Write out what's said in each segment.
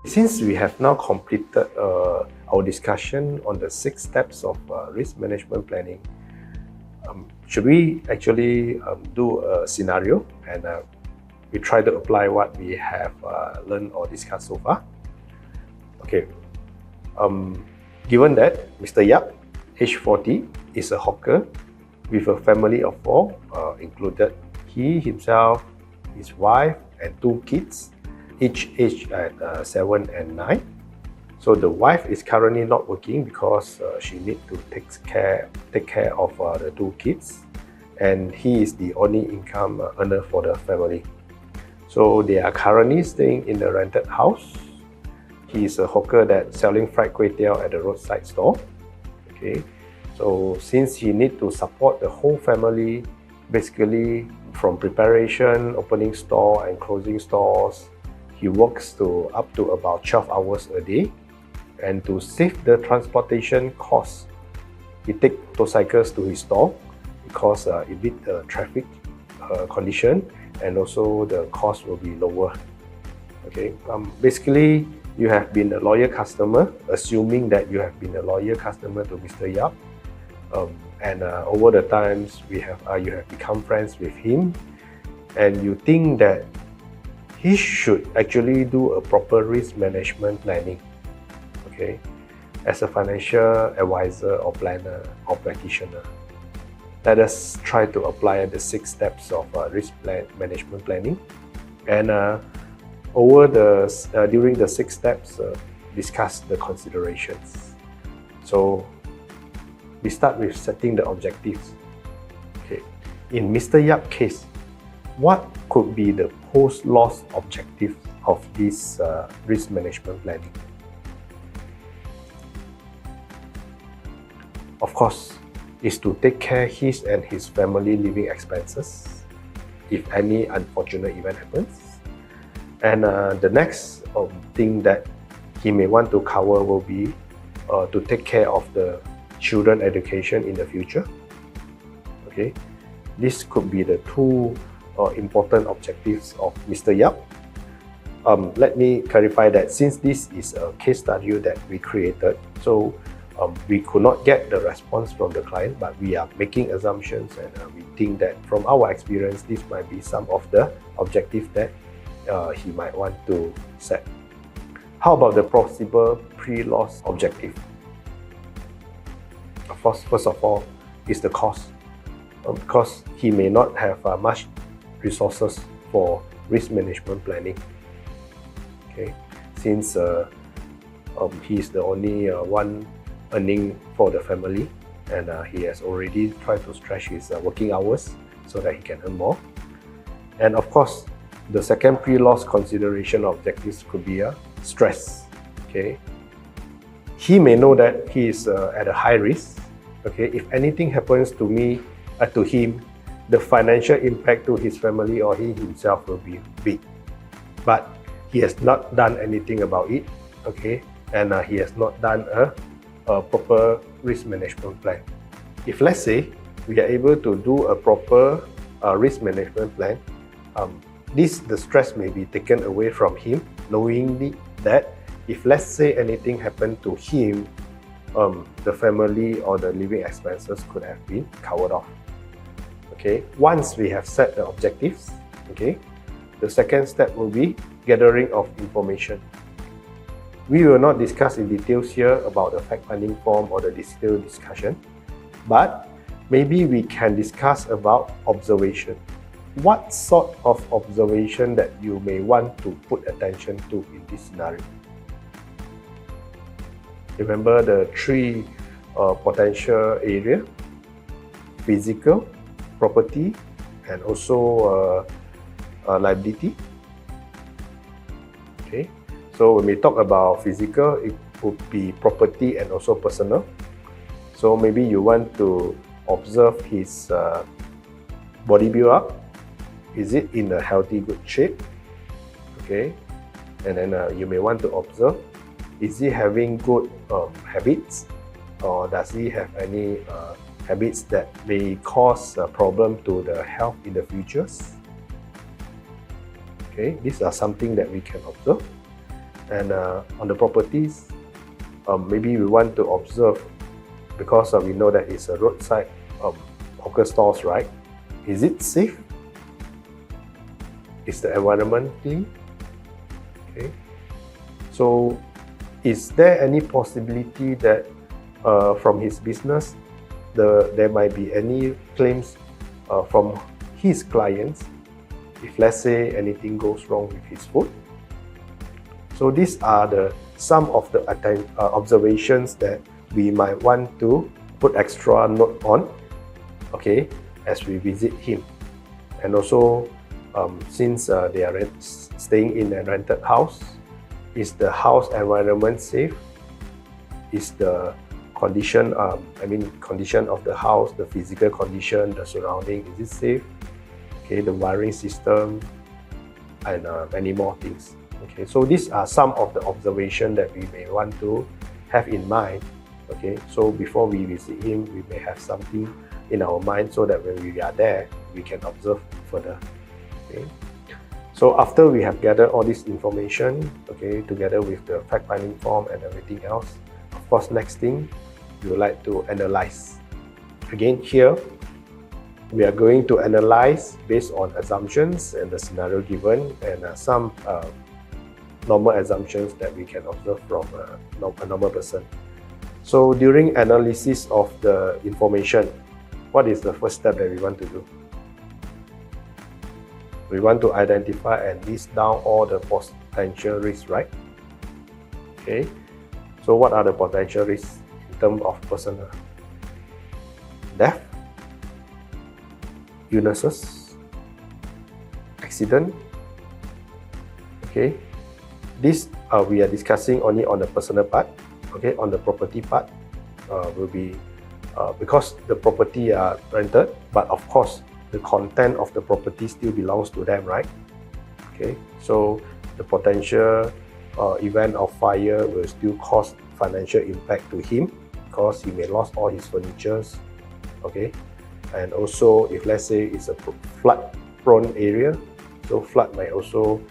Since we have now completed our discussion on the 6 steps of risk management planning, should we actually do a scenario and we try to apply what we have learned or discussed so far? Okay. Given that Mr. Yap, age 40, is a hawker with a family of 4, included he himself, his wife, and 2 kids, each aged at 7 and 9. So the wife is currently not working because she needs to take care of the 2 kids, and he is the only income earner for the family. So they are currently staying in the rented house. He is a hawker that's selling fried kway teow at the roadside store. Okay, so since he needs to support the whole family, basically from preparation, opening store and closing stores, he works up to about 12 hours a day. And to save the transportation costs, he takes motorcycles to his store because it beats the traffic condition, and also the cost will be lower. Okay, basically you have been a loyal customer, assuming that you have been a loyal customer to Mr. Yap, and over the times you have become friends with him, and you think that he should actually do a proper risk management planning. Okay, as a financial advisor or planner or practitioner, let us try to apply the 6 steps of risk management planning, and during the 6 steps, discuss the considerations. So we start with setting the objectives. Okay, in Mr. Yap's case, what could be the post-loss objective of this risk management planning? Of course, is to take care of his and his family living expenses if any unfortunate event happens. And the next thing that he may want to cover will be to take care of the children education in the future. Okay, this could be the 2 important objectives of Mr. Yap. Let me clarify that since this is a case study that we created, so we could not get the response from the client, but we are making assumptions, and we think that from our experience, this might be some of the objectives that he might want to set. How about the possible pre-loss objective? Of course, first of all, is the cost, because he may not have much resources for risk management planning. Okay, since he is the only one earning for the family, and he has already tried to stretch his working hours so that he can earn more. And of course, the second pre-loss consideration objectives could be stress. Okay, he may know that he is at a high risk. Okay, if anything happens to him, the financial impact to his family or he himself will be big. But he has not done anything about it. Okay, and he has not done a proper risk management plan. If let's say we are able to do a proper risk management plan, the stress may be taken away from him, knowing that if let's say anything happened to him, the family or the living expenses could have been covered off. Okay, once we have set the objectives, okay, the second step will be gathering of information. We will not discuss in details here about the fact-finding form or the detailed discussion, but maybe we can discuss about observation. What sort of observation that you may want to put attention to in this scenario? Remember the 3 potential area: physical, property, and also liability. Okay. So when we talk about physical, it would be property and also personal. So maybe you want to observe his body build up. Is it in a healthy, good shape? Okay. And then you may want to observe, is he having good habits, or does he have any habits that may cause a problem to the health in the futures? Okay, these are something that we can observe. And on the properties, maybe we want to observe, because we know that it's a roadside hawker stores, right? Is it safe? Is the environment clean? Okay. So, is there any possibility that from his business, there might be any claims from his clients if, let's say, anything goes wrong with his food? So these are some of the observations that we might want to put extra note on, okay, as we visit him. And also, since they are staying in a rented house, is the house environment safe? Is the condition, condition of the house, the physical condition, the surrounding, is it safe? Okay, the wiring system, and many more things. Okay, so these are some of the observations that we may want to have in mind. Okay, so before we visit him, we may have something in our mind so that when we are there, we can observe further. Okay, so after we have gathered all this information, okay, together with the fact-finding form and everything else, of course, next thing we would like to analyze. Again, here we are going to analyze based on assumptions and the scenario given, and some normal assumptions that we can observe from a normal person. So during analysis of the information, what is the first step that we want to do? We want to identify and list down all the potential risks, right? Okay. So what are the potential risks in terms of personal? Death, illnesses, accident. Okay. This we are discussing only on the personal part. Okay, on the property part will be because the property are rented, but of course the content of the property still belongs to them, right? Okay, so the potential event of fire will still cause financial impact to him because he may lose all his furnitures. Okay, and also if let's say it's a flood prone area, so flood might also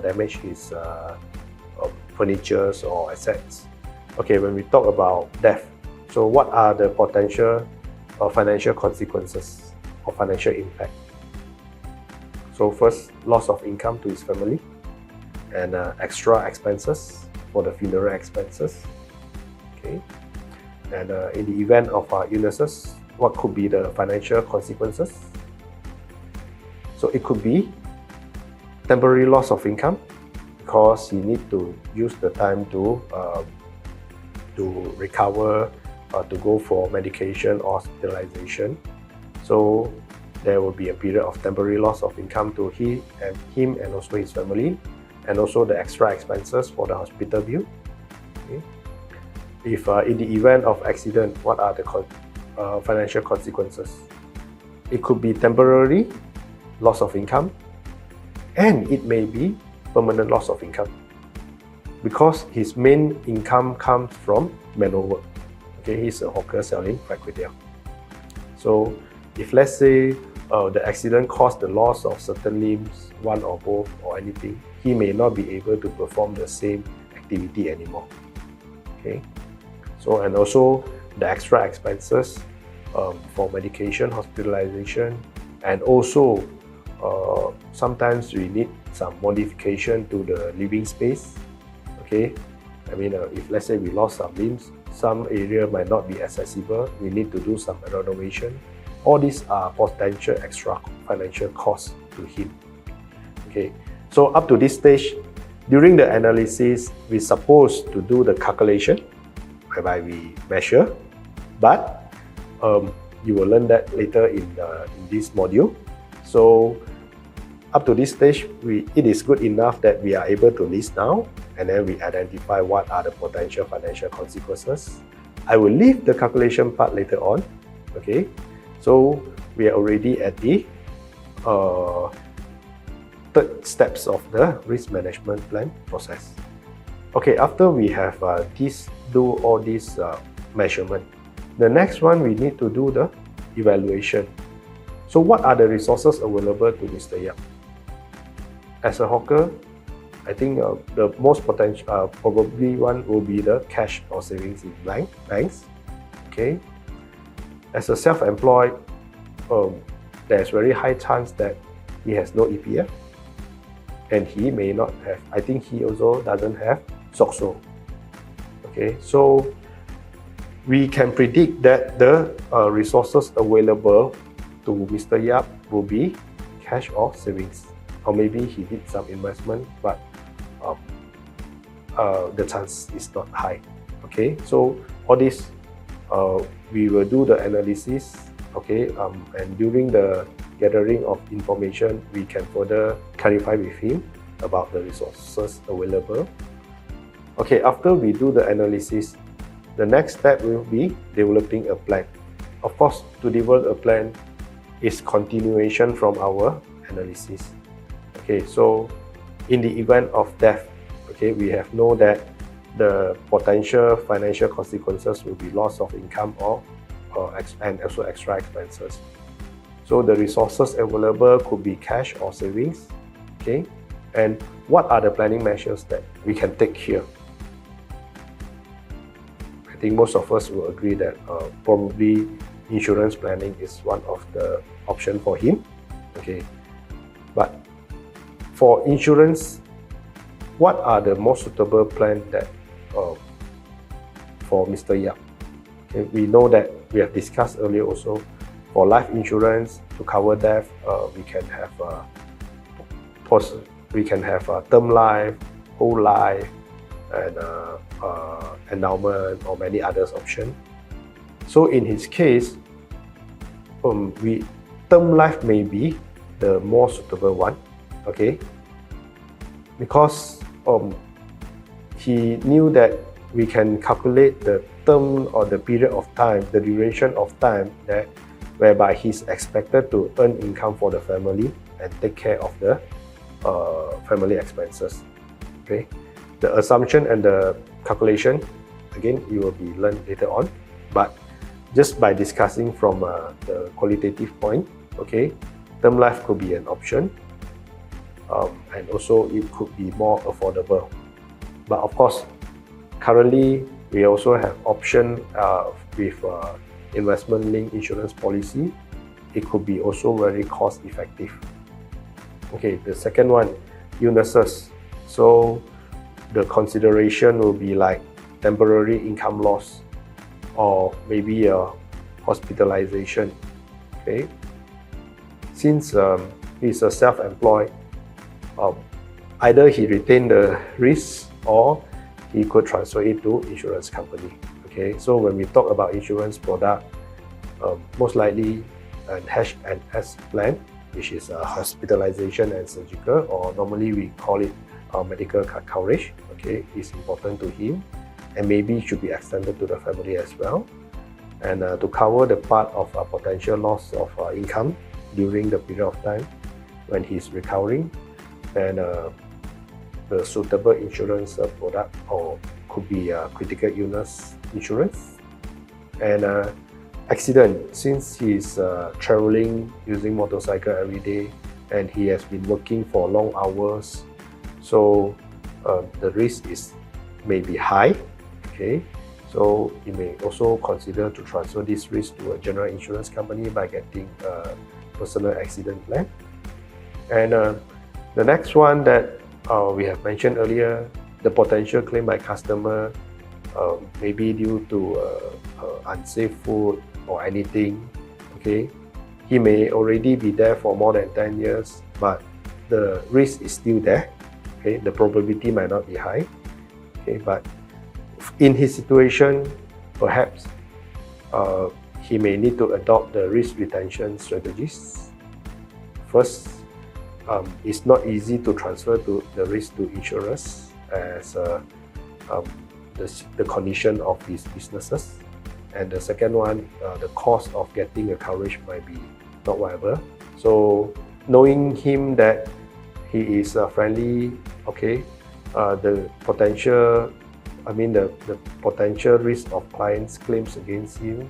damage his furnitures or assets. Okay, when we talk about death, so what are the potential financial consequences or financial impact? So first, loss of income to his family, and extra expenses for the funeral expenses. Okay, and in the event of illnesses, what could be the financial consequences? So it could be temporary loss of income because you need to use the time to recover, to go for medication or hospitalization. So there will be a period of temporary loss of income to him and also his family, and also the extra expenses for the hospital bill. Okay. If in the event of accident, what are the financial consequences? It could be temporary loss of income, and it may be permanent loss of income because his main income comes from manual work. Okay, he's a hawker selling fried kway teow. So if let's say the accident caused the loss of certain limbs, one or both or anything, he may not be able to perform the same activity anymore. Okay, so and also the extra expenses for medication, hospitalization, and also sometimes we need some modification to the living space. Okay, I mean if let's say we lost some limbs, some area might not be accessible, we need to do some renovation. All these are potential extra financial costs to him. Okay, so up to this stage, during the analysis, we're supposed to do the calculation whereby we measure, but you will learn that later in this module. So up to this stage, it is good enough that we are able to list down and then we identify what are the potential financial consequences. I will leave the calculation part later on. Okay, so we are already at the third steps of the risk management plan process. Okay, after we have do all these measurement, the next one we need to do the evaluation. So what are the resources available to Mr. Yap? As a hawker, I think the most potential, probably one will be the cash or savings in banks. Okay. As a self-employed, there's very high chance that he has no EPF, and he may not have. I think he also doesn't have SOCSO. Okay, so we can predict that the resources available to Mr. Yap will be cash or savings, or maybe he did some investment, but the chance is not high. Okay, so all this we will do the analysis. Okay, and during the gathering of information, we can further clarify with him about the resources available. Okay, after we do the analysis, the next step will be developing a plan. Of course, to develop a plan is continuation from our analysis. Okay, so in the event of death, okay, we have know that the potential financial consequences will be loss of income and also extra expenses. So the resources available could be cash or savings. Okay, and what are the planning measures that we can take here? I think most of us will agree that probably insurance planning is one of the options for him. Okay, but for insurance, what are the most suitable plan that for Mr. Yap? Okay, we know that we have discussed earlier also, for life insurance to cover death, we can have term life, whole life, and endowment, or many others options. So in his case, term life may be the more suitable one. Okay, because he knew that we can calculate the term or the period of time, the duration of time that whereby he's expected to earn income for the family and take care of the family expenses. Okay, the assumption and the calculation, again, you will be learned later on, but just by discussing from the qualitative point, okay, term life could be an option, and also it could be more affordable. But of course, currently we also have option with investment-linked insurance policy. It could be also very cost-effective. Okay, the second one, illnesses. So the consideration will be like temporary income loss, or maybe a hospitalization. Okay, since he's a self-employed, either he retain the risk or he could transfer it to insurance company. Okay, so when we talk about insurance product, most likely an H&S plan, which is hospitalization and surgical, or normally we call it medical coverage. Okay, is important to him, and maybe should be extended to the family as well, and to cover the part of potential loss of income during the period of time when he's recovering. And the suitable insurance product or could be critical illness insurance. And accident, since he's traveling using motorcycle every day and he has been working for long hours, so the risk may be high. Okay, so you may also consider to transfer this risk to a general insurance company by getting a personal accident plan. And the next one that we have mentioned earlier, the potential claim by customer, maybe due to unsafe food or anything. Okay, he may already be there for more than 10 years, but the risk is still there. Okay, the probability might not be high. Okay, but in his situation, perhaps he may need to adopt the risk retention strategies. First, it's not easy to transfer the risk to insurers as the condition of his businesses. And the second one, the cost of getting a coverage might be not whatever. So knowing him that he is friendly, okay, the potential risk of clients' claims against him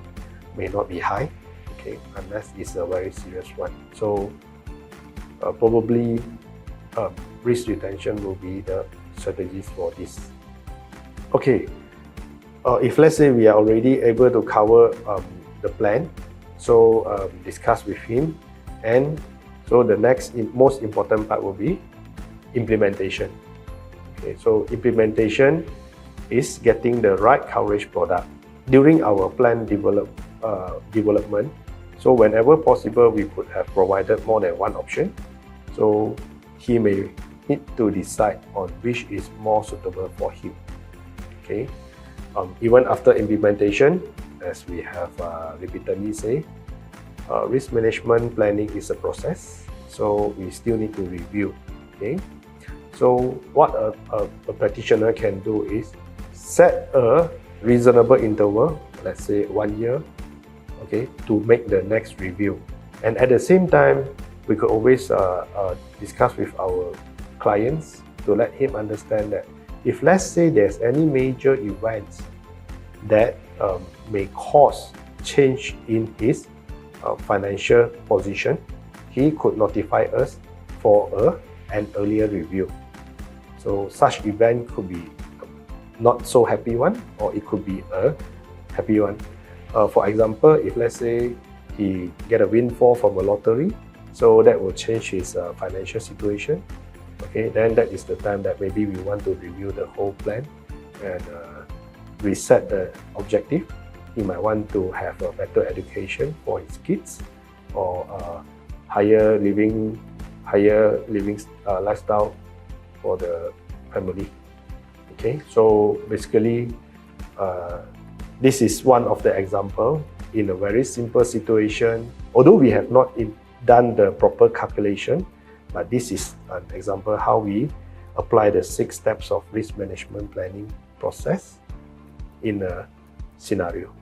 may not be high, okay, unless it's a very serious one. So probably risk retention will be the strategies for this. Okay, if let's say we are already able to cover the plan, so discuss with him, and so the next most important part will be implementation. Okay, so implementation is getting the right coverage product during our plan development. So whenever possible, we could have provided more than one option. So he may need to decide on which is more suitable for him. Okay. Even after implementation, as we have repeatedly say, risk management planning is a process. So we still need to review. Okay. So what a practitioner can do is set a reasonable interval, let's say 1 year, okay, to make the next review. And at the same time, we could always discuss with our clients to let him understand that if let's say there's any major events that may cause change in his financial position, he could notify us for an earlier review. So such event could be not so happy one, or it could be a happy one. For example, if let's say he get a windfall from a lottery, so that will change his financial situation. Okay, then that is the time that maybe we want to review the whole plan and reset the objective. He might want to have a better education for his kids, or higher living lifestyle for the family. Okay, so basically this is one of the example in a very simple situation. Although we have not done the proper calculation, but this is an example how we apply the 6 steps of risk management planning process in a scenario.